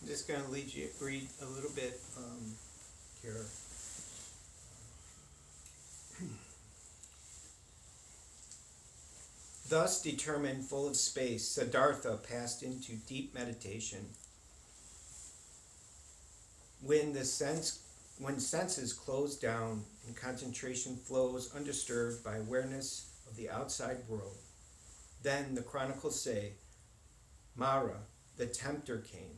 just going to read a little bit here. Thus determined, full of space, Siddhartha passed into deep meditation. When senses close down and concentration flows undisturbed by awareness of the outside world, then, the chronicles say, Mara, the tempter, came,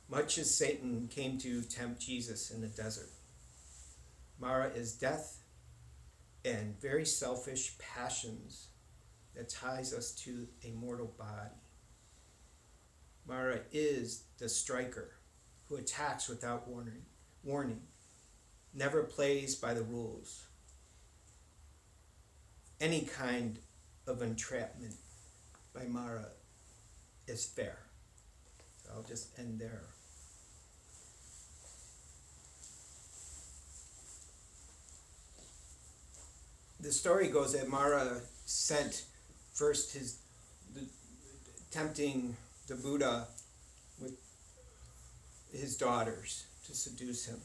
much as Satan came to tempt Jesus in the desert. Mara is death and very selfish passions that ties us to a mortal body. Mara is the striker who attacks without warning, never plays by the rules. Any kind of entrapment by Mara is fair. So I'll just end there. The story goes that Mara sent first tempting the Buddha with his daughters to seduce him.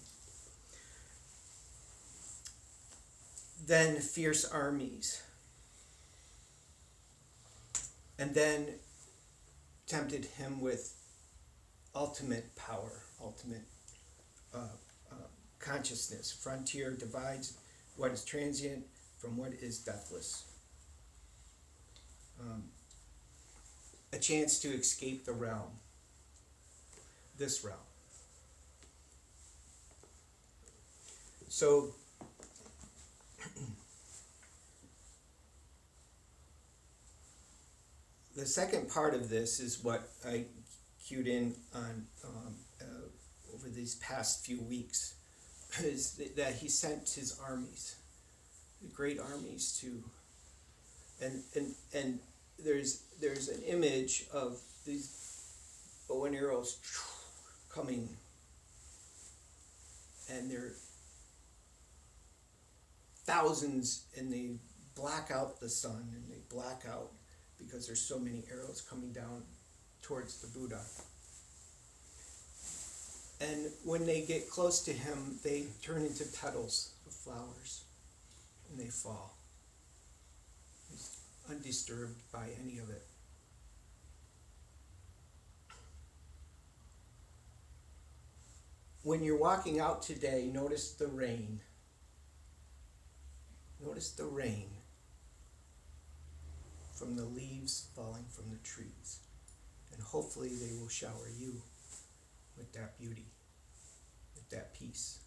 Then fierce armies. And then tempted him with ultimate power, ultimate consciousness. Frontier divides what is transient from what is deathless. A chance to escape the realm, this realm. So, the second part of this is what I cued in on over these past few weeks, is that he sent his armies, great armies to, and there's an image of these bow and arrows coming, and they're thousands, and they black out the sun, and they black out because there's so many arrows coming down towards the Buddha. And when they get close to him, they turn into petals of flowers, and they fall. He's undisturbed by any of it. When you're walking out today, notice the rain. Notice the rain from the leaves falling from the trees. And hopefully they will shower you with that beauty, with that peace.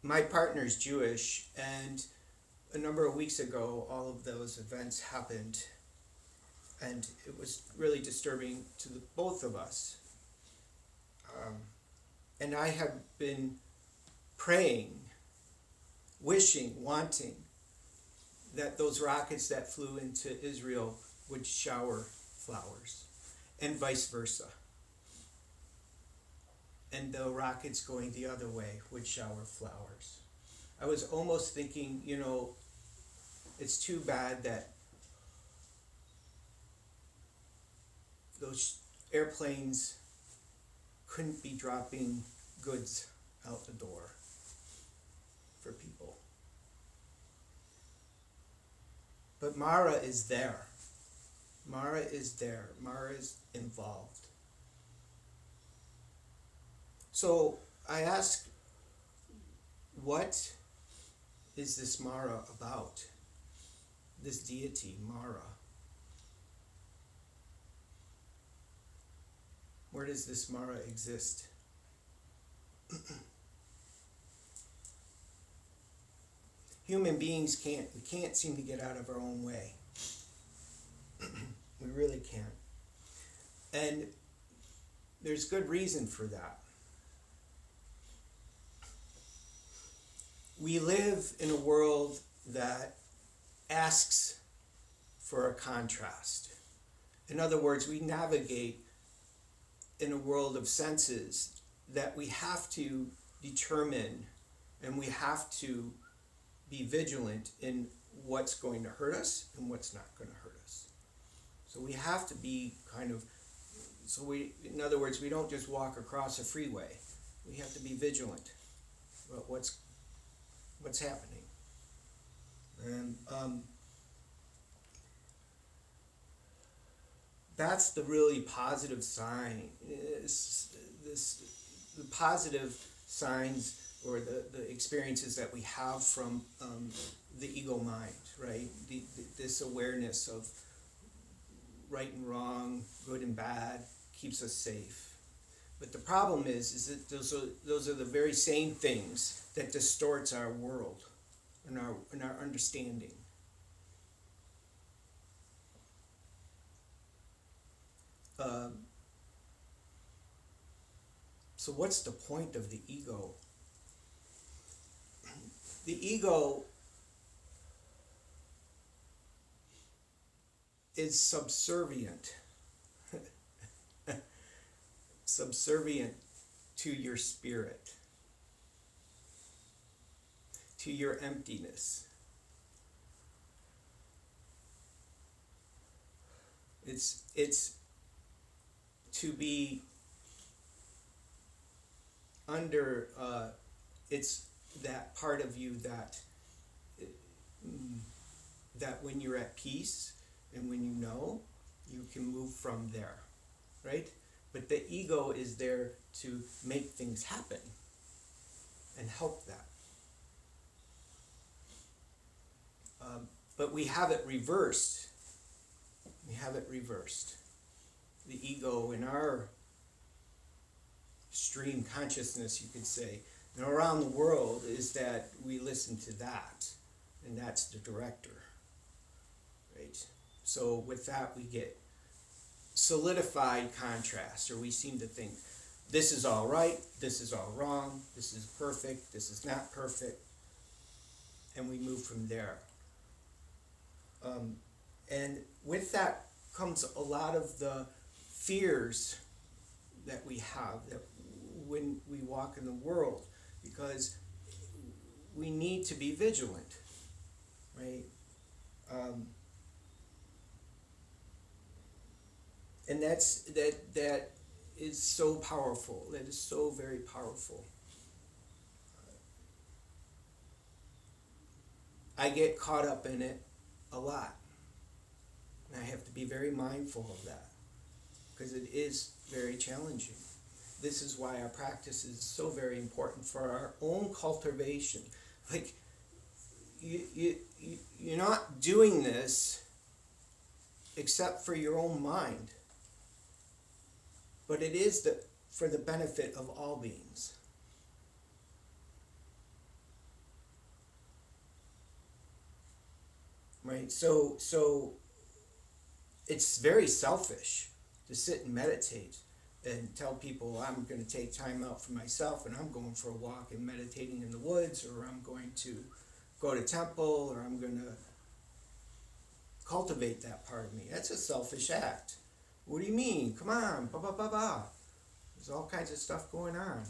My partner's Jewish, and a number of weeks ago, all of those events happened, and it was really disturbing to both of us. And I have been praying, wishing, wanting that those rockets that flew into Israel would shower flowers, and vice versa. And the rockets going the other way would shower flowers. I was almost thinking, it's too bad that those airplanes couldn't be dropping goods out the door for people. But Mara is there. Mara is there. Mara is involved. So I ask, what is this Mara about? This deity, Mara. Where does this Mara exist? Human beings can't seem to get out of our own way. We really can't. And there's good reason for that. We live in a world that asks for a contrast. In other words, we navigate in a world of senses that we have to determine, and we have to be vigilant in what's going to hurt us and what's not going to hurt us. So we have to be in other words, we don't just walk across a freeway. We have to be vigilant about what's happening. And that's the really positive sign. The positive signs or the experiences that we have from the ego mind, right? This awareness of right and wrong, good and bad, keeps us safe. But the problem is that those are the very same things that distorts our world and our understanding. So what's the point of the ego? The ego is subservient to your spirit, to your emptiness. It's to be under, it's that part of you that when you're at peace and when you can move from there, right? But the ego is there to make things happen and help that. But we have it reversed. The ego in our stream consciousness, you could say, and around the world, is that we listen to that, and that's the director, right? So with that, we get solidified contrast, or we seem to think this is all right, this is all wrong, this is perfect, this is not perfect, and we move from there. And with that comes a lot of the fears that we have that when we walk in the world, because we need to be vigilant, right? And that is so powerful. That is so very powerful. I get caught up in it a lot. And I have to be very mindful of that, because it is very challenging. This is why our practice is so very important for our own cultivation. Like, you're not doing this except for your own mind, but it is for the benefit of all beings. Right? So it's very selfish to sit and meditate and tell people I'm going to take time out for myself and I'm going for a walk and meditating in the woods, or I'm going to go to temple, or I'm going to cultivate that part of me. That's a selfish act. What do you mean? Come on, There's all kinds of stuff going on.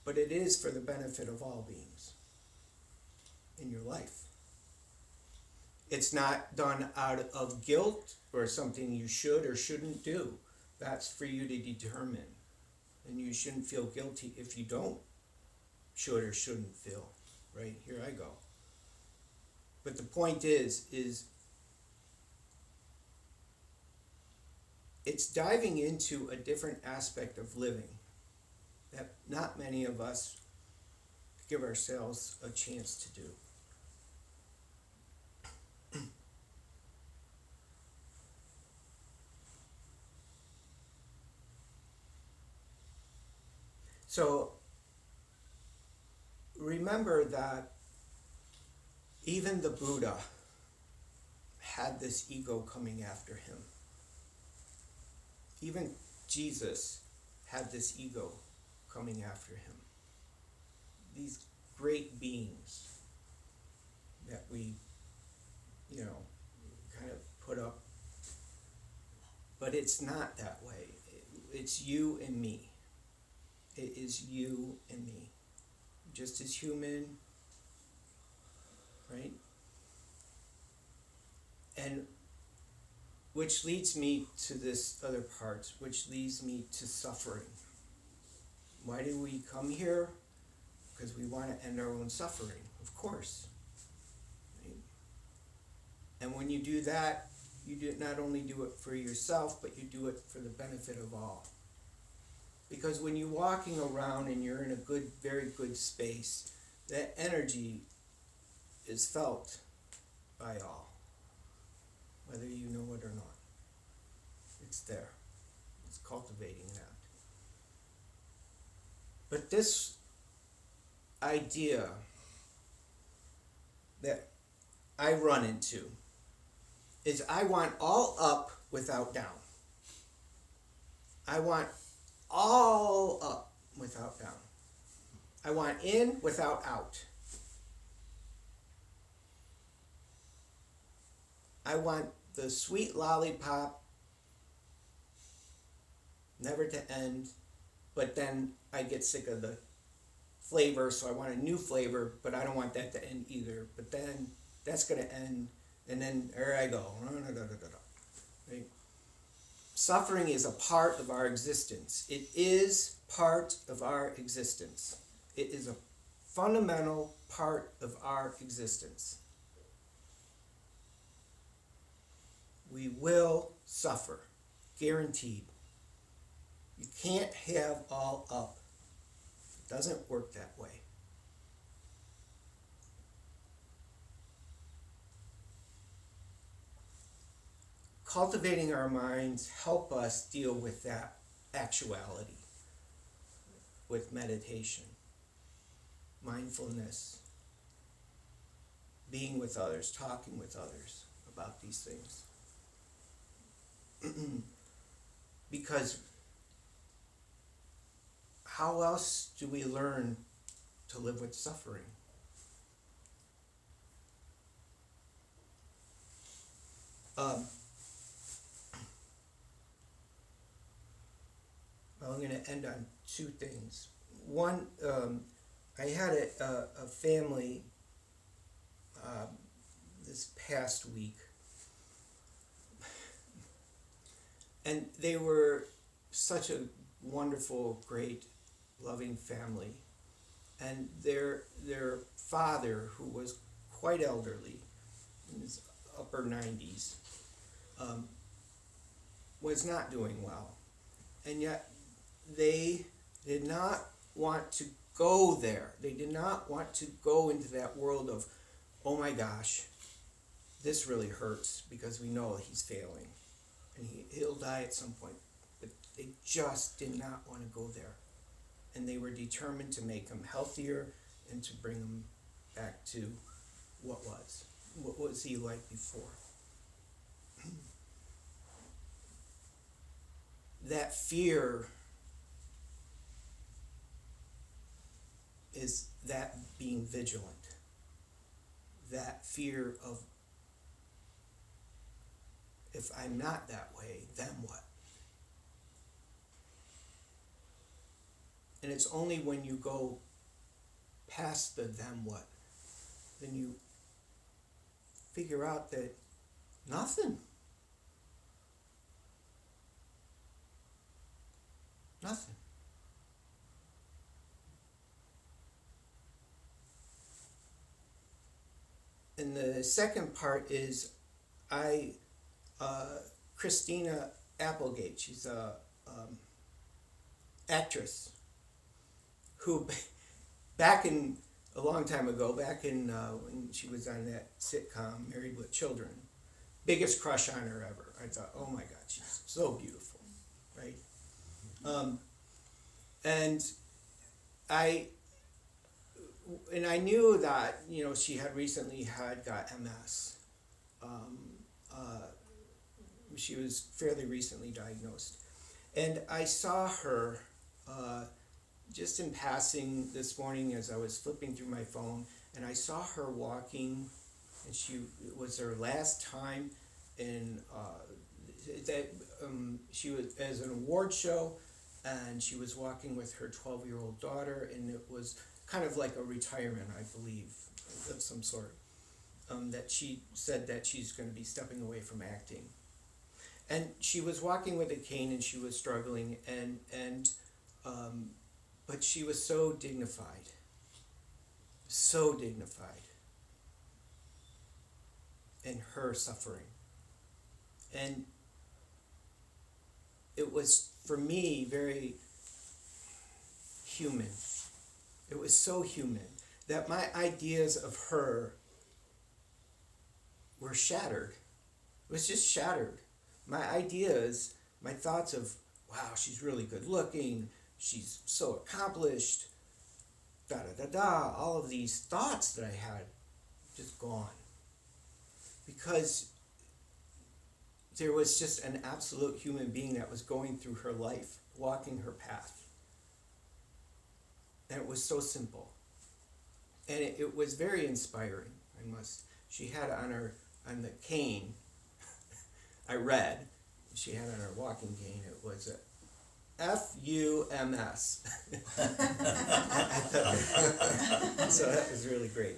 But it is for the benefit of all beings in your life. It's not done out of guilt or something you should or shouldn't do. That's for you to determine. And you shouldn't feel guilty if you don't should or shouldn't feel. Right? Here I go. But the point is it's diving into a different aspect of living that not many of us give ourselves a chance to do. So remember that even the Buddha had this ego coming after him. Even Jesus had this ego coming after him. These great beings that we, kind of put up. But it's not that way. It's you and me. It is you and me. Just as human, right? And which leads me to this other part, which leads me to suffering. Why do we come here? Because we want to end our own suffering, of course. Right? And when you do that, you do not only do it for yourself, but you do it for the benefit of all. Because when you're walking around and you're in a good, very good space, that energy is felt by all, whether you know it or not. It's there. It's cultivating that. But this idea that I run into is I want all up without down. I want all up without down. I want in without out. I want the sweet lollipop never to end, but then I get sick of the flavor, so I want a new flavor, but I don't want that to end either. But then that's going to end, and then there I go. Right? Suffering is a part of our existence. It is part of our existence. It is a fundamental part of our existence. We will suffer, guaranteed. You can't have all up. It doesn't work that way. Cultivating our minds help us deal with that actuality with meditation, mindfulness, being with others, talking with others about these things. Because how else do we learn to live with suffering? I'm going to end on two things. One, I had a family this past week, and they were such a wonderful, great, loving family. And their father, who was quite elderly, in his upper 90s, was not doing well. And yet they did not want to go there. They did not want to go into that world of, oh my gosh, this really hurts because we know he's failing and he'll die at some point. But they just did not want to go there. And they were determined to make him healthier and to bring him back to what was he like before. That fear is that being vigilant. That fear of, if I'm not that way, then what? And it's only when you go past the then what, then you figure out that nothing. Nothing. And the second part is Christina Applegate, she's a actress who a long time ago, when she was on that sitcom, Married with Children, biggest crush on her ever. I thought, oh my God, she's so beautiful, right? And I knew that, she had recently got MS. She was fairly recently diagnosed. And I saw her just in passing this morning as I was flipping through my phone, and I saw her walking, and it was her last time in she was as an award show, and she was walking with her 12-year-old daughter, and it was kind of like a retirement, I believe, of some sort. that she said that she's going to be stepping away from acting. And she was walking with a cane and she was struggling, but she was so dignified in her suffering. And it was, for me, very human. It was so human that my ideas of her were shattered. It was just shattered. My ideas, my thoughts of, wow, she's really good looking, she's so accomplished, all of these thoughts that I had, just gone. Because there was just an absolute human being that was going through her life, walking her path. And it was so simple. And it was very inspiring, she had on the cane, I read, she had on her walking cane, it was a FUMS. So that was really great.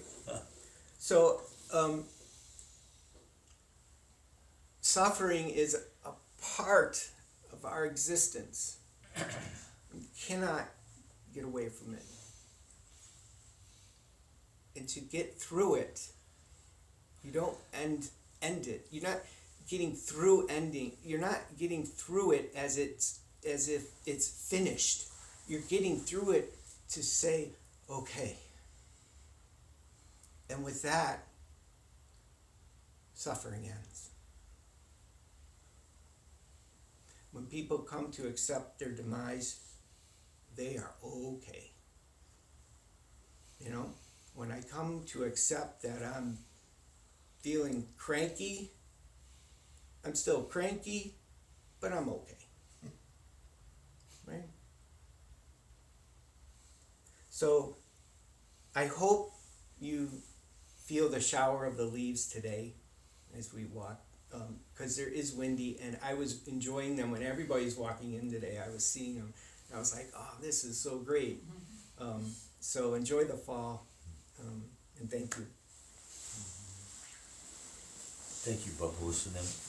So suffering is a part of our existence. You cannot get away from it. And to get through it, you don't end it. You're not getting through ending. You're not getting through it as if it's finished. You're getting through it to say, okay. And with that, suffering ends. When people come to accept their demise, they are okay. You know, when I come to accept that I'm feeling cranky, I'm still cranky, but I'm okay. Right? So I hope you feel the shower of the leaves today as we walk, because there is windy, and I was enjoying them when everybody's walking in today. I was seeing them, and I was like, oh, this is so great. So enjoy the fall, and thank you. Thank you, Babu Sunim.